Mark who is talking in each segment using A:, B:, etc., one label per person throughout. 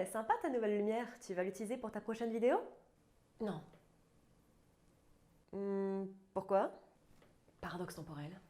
A: Sympa ta nouvelle lumière, tu vas l'utiliser pour ta prochaine vidéo?
B: Non.
A: Pourquoi?
B: Paradoxe temporel.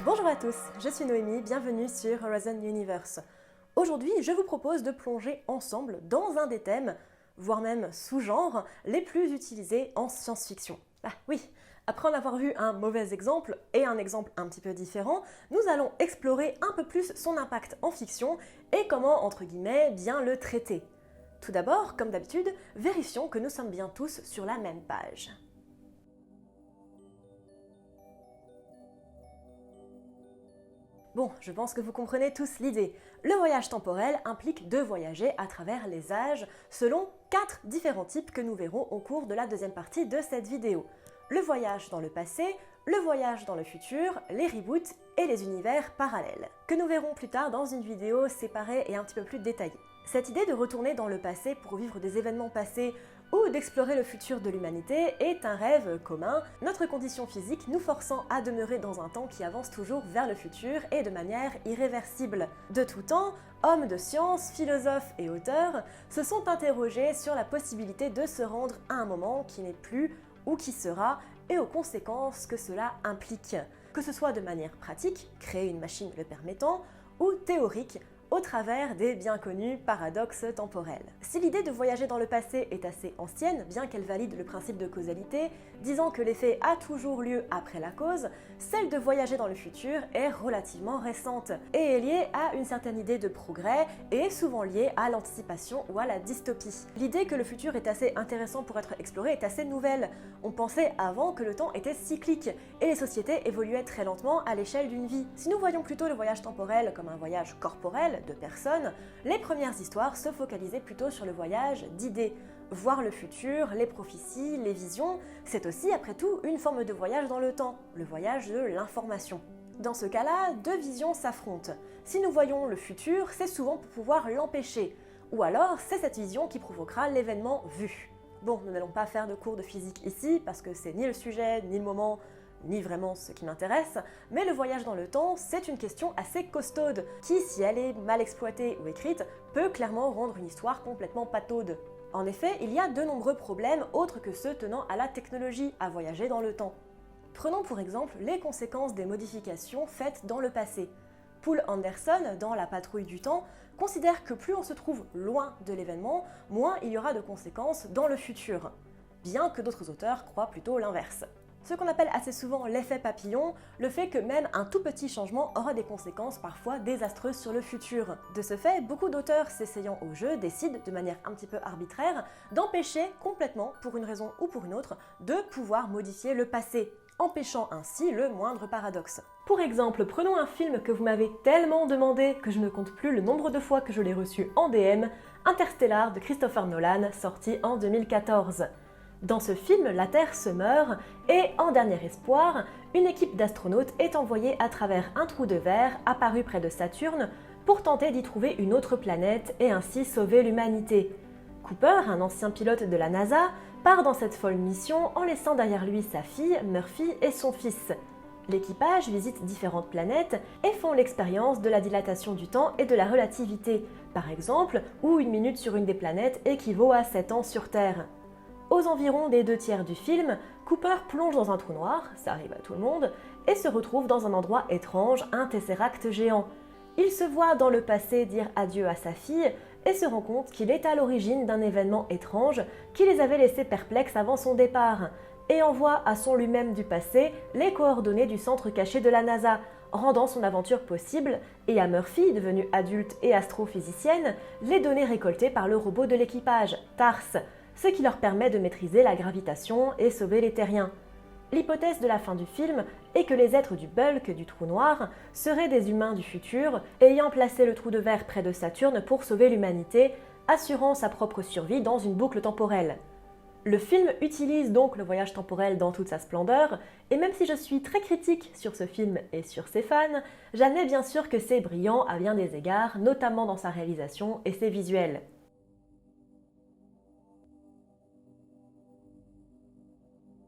A: Bonjour à tous, je suis Noémie, bienvenue sur Horizon Universe. Aujourd'hui, je vous propose de plonger ensemble dans un des thèmes, voire même sous-genres, les plus utilisés en science-fiction. Ah oui, après en avoir vu un mauvais exemple et un exemple un petit peu différent, nous allons explorer un peu plus son impact en fiction et comment, entre guillemets, bien le traiter. Tout d'abord, comme d'habitude, vérifions que nous sommes bien tous sur la même page. Bon, je pense que vous comprenez tous l'idée. Le voyage temporel implique de voyager à travers les âges selon 4 différents types que nous verrons au cours de la deuxième partie de cette vidéo. Le voyage dans le passé, le voyage dans le futur, les reboots et les univers parallèles, que nous verrons plus tard dans une vidéo séparée et un petit peu plus détaillée. Cette idée de retourner dans le passé pour vivre des événements passés ou d'explorer le futur de l'humanité est un rêve commun, notre condition physique nous forçant à demeurer dans un temps qui avance toujours vers le futur et de manière irréversible. De tout temps, hommes de science, philosophes et auteurs se sont interrogés sur la possibilité de se rendre à un moment qui n'est plus ou qui sera et aux conséquences que cela implique, que ce soit de manière pratique, créer une machine le permettant, ou théorique, au travers des bien connus paradoxes temporels. Si l'idée de voyager dans le passé est assez ancienne, bien qu'elle valide le principe de causalité, disant que l'effet a toujours lieu après la cause, celle de voyager dans le futur est relativement récente et est liée à une certaine idée de progrès et est souvent liée à l'anticipation ou à la dystopie. L'idée que le futur est assez intéressant pour être exploré est assez nouvelle. On pensait avant que le temps était cyclique et les sociétés évoluaient très lentement à l'échelle d'une vie. Si nous voyons plutôt le voyage temporel comme un voyage corporel, de personnes, les premières histoires se focalisaient plutôt sur le voyage d'idées. Voir le futur, les prophéties, les visions, c'est aussi après tout une forme de voyage dans le temps, le voyage de l'information. Dans ce cas-là, deux visions s'affrontent. Si nous voyons le futur, c'est souvent pour pouvoir l'empêcher, ou alors c'est cette vision qui provoquera l'événement vu. Bon, nous n'allons pas faire de cours de physique ici, parce que c'est ni le sujet, ni le moment, ni vraiment ce qui m'intéresse, mais le voyage dans le temps, c'est une question assez costaude, qui, si elle est mal exploitée ou écrite, peut clairement rendre une histoire complètement pataude. En effet, il y a de nombreux problèmes autres que ceux tenant à la technologie à voyager dans le temps. Prenons pour exemple les conséquences des modifications faites dans le passé. Poul Anderson, dans La Patrouille du Temps, considère que plus on se trouve loin de l'événement, moins il y aura de conséquences dans le futur, bien que d'autres auteurs croient plutôt l'inverse. Ce qu'on appelle assez souvent l'effet papillon, le fait que même un tout petit changement aura des conséquences parfois désastreuses sur le futur. De ce fait, beaucoup d'auteurs s'essayant au jeu décident, de manière un petit peu arbitraire, d'empêcher complètement, pour une raison ou pour une autre, de pouvoir modifier le passé, empêchant ainsi le moindre paradoxe. Pour exemple, prenons un film que vous m'avez tellement demandé que je ne compte plus le nombre de fois que je l'ai reçu en DM, Interstellar de Christopher Nolan, sorti en 2014. Dans ce film, la Terre se meurt et, en dernier espoir, une équipe d'astronautes est envoyée à travers un trou de verre apparu près de Saturne pour tenter d'y trouver une autre planète et ainsi sauver l'humanité. Cooper, un ancien pilote de la NASA, part dans cette folle mission en laissant derrière lui sa fille, Murphy, et son fils. L'équipage visite différentes planètes et font l'expérience de la dilatation du temps et de la relativité, par exemple, où une minute sur une des planètes équivaut à 7 ans sur Terre. Aux environs des 2/3 du film, Cooper plonge dans un trou noir, ça arrive à tout le monde, et se retrouve dans un endroit étrange, un tesseract géant. Il se voit dans le passé dire adieu à sa fille et se rend compte qu'il est à l'origine d'un événement étrange qui les avait laissés perplexes avant son départ, et envoie à son lui-même du passé les coordonnées du centre caché de la NASA, rendant son aventure possible, et à Murphy, devenue adulte et astrophysicienne, les données récoltées par le robot de l'équipage, TARS, ce qui leur permet de maîtriser la gravitation et sauver les terriens. L'hypothèse de la fin du film est que les êtres du bulk du trou noir seraient des humains du futur ayant placé le trou de verre près de Saturne pour sauver l'humanité, assurant sa propre survie dans une boucle temporelle. Le film utilise donc le voyage temporel dans toute sa splendeur, et même si je suis très critique sur ce film et sur ses fans, j'admets bien sûr que c'est brillant à bien des égards, notamment dans sa réalisation et ses visuels.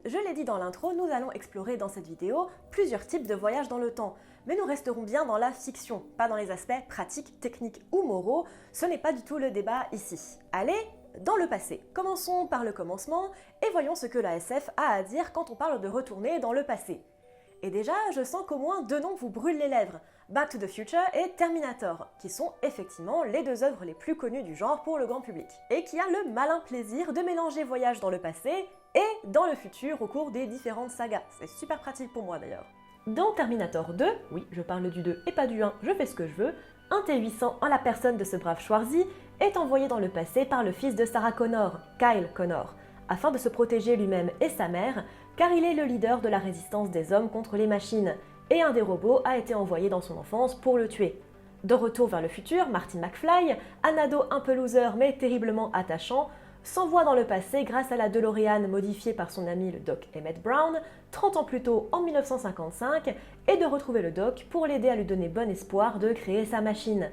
A: Je l'ai dit dans l'intro, nous allons explorer dans cette vidéo plusieurs types de voyages dans le temps, mais nous resterons bien dans la fiction, pas dans les aspects pratiques, techniques ou moraux, ce n'est pas du tout le débat ici. Allez, dans le passé. Commençons par le commencement et voyons ce que la SF a à dire quand on parle de retourner dans le passé. Et déjà, je sens qu'au moins deux noms vous brûlent les lèvres, Back to the Future et Terminator, qui sont effectivement les deux œuvres les plus connues du genre pour le grand public, et qui a le malin plaisir de mélanger voyage dans le passé et dans le futur au cours des différentes sagas. C'est super pratique pour moi d'ailleurs. Dans Terminator 2, oui, je parle du 2 et pas du 1, je fais ce que je veux, un T-800 en la personne de ce brave Schwarzy est envoyé dans le passé par le fils de Sarah Connor, Kyle Connor, afin de se protéger lui-même et sa mère, car il est le leader de la résistance des hommes contre les machines, et un des robots a été envoyé dans son enfance pour le tuer. De retour vers le futur, Marty McFly, un ado un peu loser mais terriblement attachant, s'envoie dans le passé grâce à la DeLorean modifiée par son ami le Doc Emmett Brown, 30 ans plus tôt en 1955, et de retrouver le Doc pour l'aider à lui donner bon espoir de créer sa machine.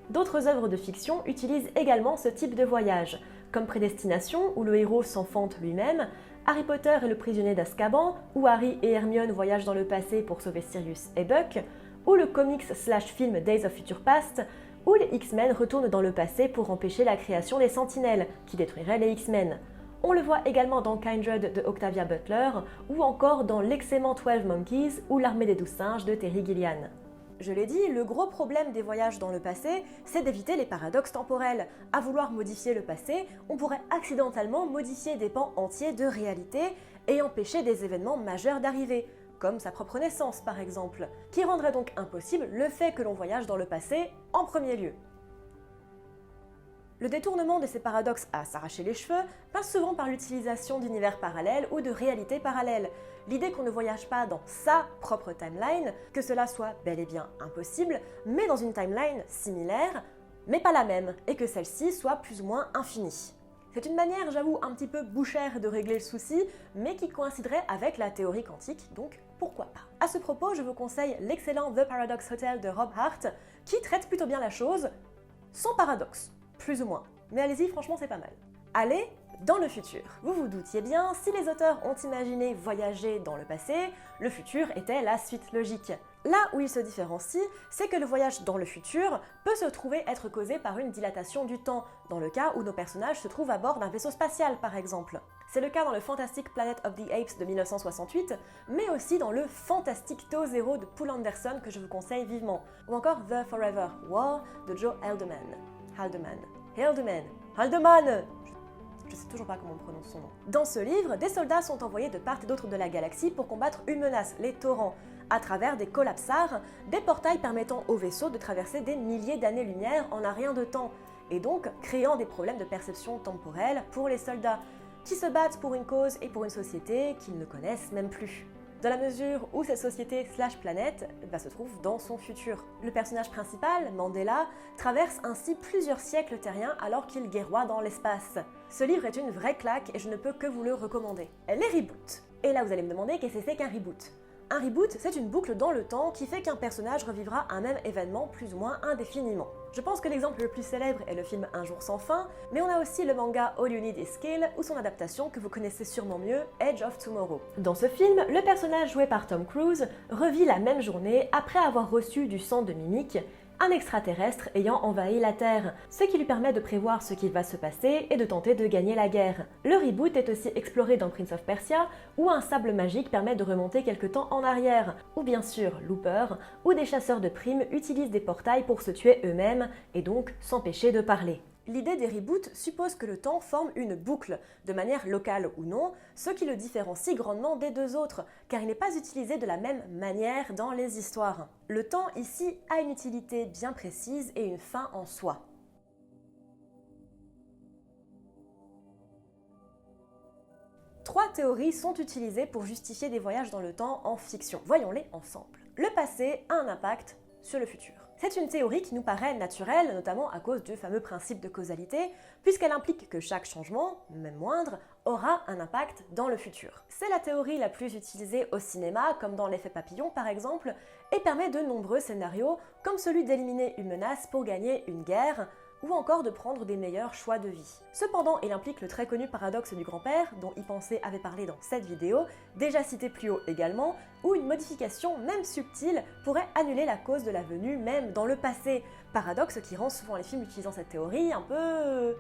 A: D'autres œuvres de fiction utilisent également ce type de voyage, comme Prédestination, où le héros s'enfante lui-même, Harry Potter et le prisonnier d'Azkaban, où Harry et Hermione voyagent dans le passé pour sauver Sirius et Buck, ou le comics/film Days of Future Past, où les X-Men retournent dans le passé pour empêcher la création des Sentinelles, qui détruiraient les X-Men. On le voit également dans Kindred de Octavia Butler, ou encore dans l'excellent 12 Monkeys ou l'Armée des 12 singes de Terry Gilliam. Je l'ai dit, le gros problème des voyages dans le passé, c'est d'éviter les paradoxes temporels. À vouloir modifier le passé, on pourrait accidentellement modifier des pans entiers de réalité et empêcher des événements majeurs d'arriver, comme sa propre naissance par exemple, qui rendrait donc impossible le fait que l'on voyage dans le passé en premier lieu. Le détournement de ces paradoxes à s'arracher les cheveux passe souvent par l'utilisation d'univers parallèles ou de réalités parallèles. L'idée qu'on ne voyage pas dans sa propre timeline, que cela soit bel et bien impossible, mais dans une timeline similaire, mais pas la même, et que celle-ci soit plus ou moins infinie. C'est une manière, j'avoue, un petit peu bouchère de régler le souci, mais qui coïnciderait avec la théorie quantique, donc pourquoi pas. À ce propos, je vous conseille l'excellent The Paradox Hotel de Rob Hart, qui traite plutôt bien la chose, sans paradoxe, plus ou moins. Mais allez-y, franchement, c'est pas mal. Allez, dans le futur. Vous vous doutiez bien, si les auteurs ont imaginé voyager dans le passé, le futur était la suite logique. Là où il se différencie, c'est que le voyage dans le futur peut se trouver être causé par une dilatation du temps, dans le cas où nos personnages se trouvent à bord d'un vaisseau spatial par exemple. C'est le cas dans le Fantastic Planet of the Apes de 1968, mais aussi dans le Fantastic Tau Zero de Poul Anderson que je vous conseille vivement, ou encore The Forever War de Joe Haldeman. Je sais toujours pas comment on prononce son nom. Dans ce livre, des soldats sont envoyés de part et d'autre de la galaxie pour combattre une menace, les torrents, à travers des collapsars, des portails permettant aux vaisseaux de traverser des milliers d'années-lumière en un rien de temps, et donc créant des problèmes de perception temporelle pour les soldats, qui se battent pour une cause et pour une société qu'ils ne connaissent même plus. Dans la mesure où cette société/planète se trouve dans son futur. Le personnage principal, Mandela, traverse ainsi plusieurs siècles terriens alors qu'il guerroie dans l'espace. Ce livre est une vraie claque et je ne peux que vous le recommander. Les reboots. Et là vous allez me demander qu'est-ce que c'est qu'un reboot. Un reboot, c'est une boucle dans le temps qui fait qu'un personnage revivra un même événement plus ou moins indéfiniment. Je pense que l'exemple le plus célèbre est le film Un jour sans fin, mais on a aussi le manga All You Need Is Kill ou son adaptation que vous connaissez sûrement mieux, Edge of Tomorrow. Dans ce film, le personnage joué par Tom Cruise revit la même journée après avoir reçu du sang de Mimic, un extraterrestre ayant envahi la Terre, ce qui lui permet de prévoir ce qui va se passer et de tenter de gagner la guerre. Le reboot est aussi exploré dans Prince of Persia, où un sable magique permet de remonter quelque temps en arrière, ou bien sûr Looper, où des chasseurs de primes utilisent des portails pour se tuer eux-mêmes et donc s'empêcher de parler. L'idée des reboots suppose que le temps forme une boucle, de manière locale ou non, ce qui le différencie grandement des deux autres, car il n'est pas utilisé de la même manière dans les histoires. Le temps ici a une utilité bien précise et une fin en soi. Trois théories sont utilisées pour justifier des voyages dans le temps en fiction. Voyons-les ensemble. Le passé a un impact sur le futur. C'est une théorie qui nous paraît naturelle, notamment à cause du fameux principe de causalité, puisqu'elle implique que chaque changement, même moindre, aura un impact dans le futur. C'est la théorie la plus utilisée au cinéma, comme dans l'effet papillon par exemple, et permet de nombreux scénarios, comme celui d'éliminer une menace pour gagner une guerre, ou encore de prendre des meilleurs choix de vie. Cependant, il implique le très connu paradoxe du grand-père, dont Y Penser avait parlé dans cette vidéo, déjà cité plus haut également, où une modification, même subtile, pourrait annuler la cause de la venue, même dans le passé. Paradoxe qui rend souvent les films utilisant cette théorie un peu...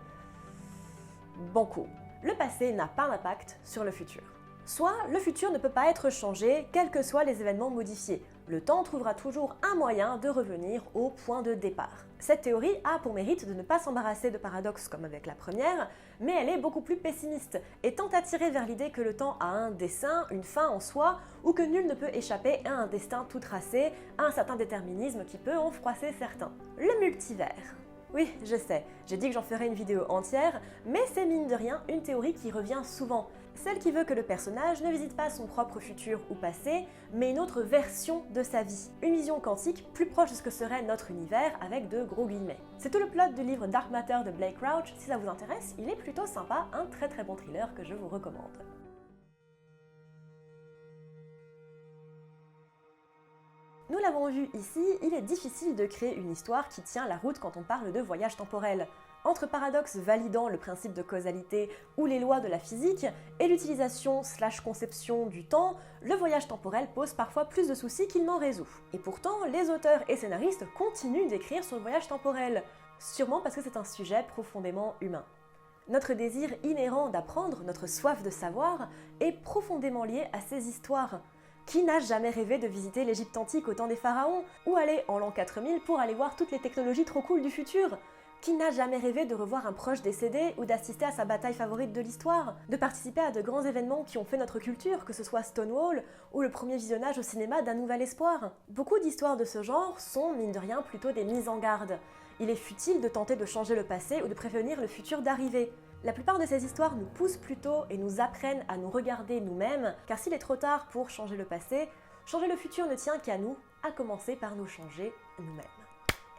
A: banco. Le passé n'a pas d'impact sur le futur. Soit le futur ne peut pas être changé, quels que soient les événements modifiés. Le temps trouvera toujours un moyen de revenir au point de départ. Cette théorie a pour mérite de ne pas s'embarrasser de paradoxes comme avec la première, mais elle est beaucoup plus pessimiste et tente à tirer vers l'idée que le temps a un dessein, une fin en soi, ou que nul ne peut échapper à un destin tout tracé, à un certain déterminisme qui peut en froisser certains. Le multivers. Oui, je sais, j'ai dit que j'en ferais une vidéo entière, mais c'est mine de rien une théorie qui revient souvent. Celle qui veut que le personnage ne visite pas son propre futur ou passé, mais une autre version de sa vie. Une vision quantique plus proche de ce que serait notre univers avec de gros guillemets. C'est tout le plot du livre Dark Matter de Blake Crouch, si ça vous intéresse, il est plutôt sympa, un très très bon thriller que je vous recommande. Nous l'avons vu ici, il est difficile de créer une histoire qui tient la route quand on parle de voyage temporel. Entre paradoxes validant le principe de causalité ou les lois de la physique et l'utilisation/conception du temps, le voyage temporel pose parfois plus de soucis qu'il n'en résout. Et pourtant, les auteurs et scénaristes continuent d'écrire sur le voyage temporel, sûrement parce que c'est un sujet profondément humain. Notre désir inhérent d'apprendre, notre soif de savoir, est profondément lié à ces histoires. Qui n'a jamais rêvé de visiter l'Égypte antique au temps des pharaons, ou aller en l'an 4000 pour aller voir toutes les technologies trop cool du futur? Qui n'a jamais rêvé de revoir un proche décédé ou d'assister à sa bataille favorite de l'histoire? De participer à de grands événements qui ont fait notre culture, que ce soit Stonewall ou le premier visionnage au cinéma d'Un Nouvel Espoir? Beaucoup d'histoires de ce genre sont, mine de rien, plutôt des mises en garde. Il est futile de tenter de changer le passé ou de prévenir le futur d'arriver. La plupart de ces histoires nous poussent plutôt et nous apprennent à nous regarder nous-mêmes, car s'il est trop tard pour changer le passé, changer le futur ne tient qu'à nous, à commencer par nous changer nous-mêmes.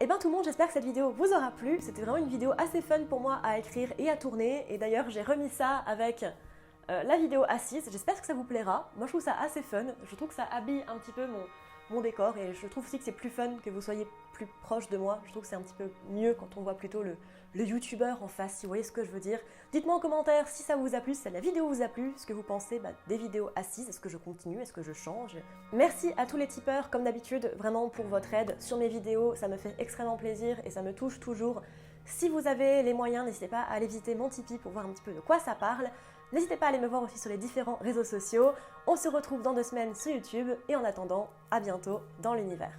A: Et bien tout le monde, j'espère que cette vidéo vous aura plu, c'était vraiment une vidéo assez fun pour moi à écrire et à tourner, et d'ailleurs j'ai remis ça avec la vidéo assise, j'espère que ça vous plaira. Moi je trouve ça assez fun, je trouve que ça habille un petit peu mon décor, et je trouve aussi que c'est plus fun que vous soyez plus proche de moi. Je trouve que c'est un petit peu mieux quand on voit plutôt le youtubeur en face, si vous voyez ce que je veux dire. Dites-moi en commentaire si ça vous a plu, si la vidéo vous a plu, ce que vous pensez des vidéos assises, est-ce que je continue, est-ce que je change. Merci à tous les tipeurs, comme d'habitude, vraiment pour votre aide sur mes vidéos, ça me fait extrêmement plaisir et ça me touche toujours. Si vous avez les moyens, n'hésitez pas à aller visiter mon Tipeee pour voir un petit peu de quoi ça parle. N'hésitez pas à aller me voir aussi sur les différents réseaux sociaux. On se retrouve dans 2 semaines sur YouTube et en attendant, à bientôt dans l'univers.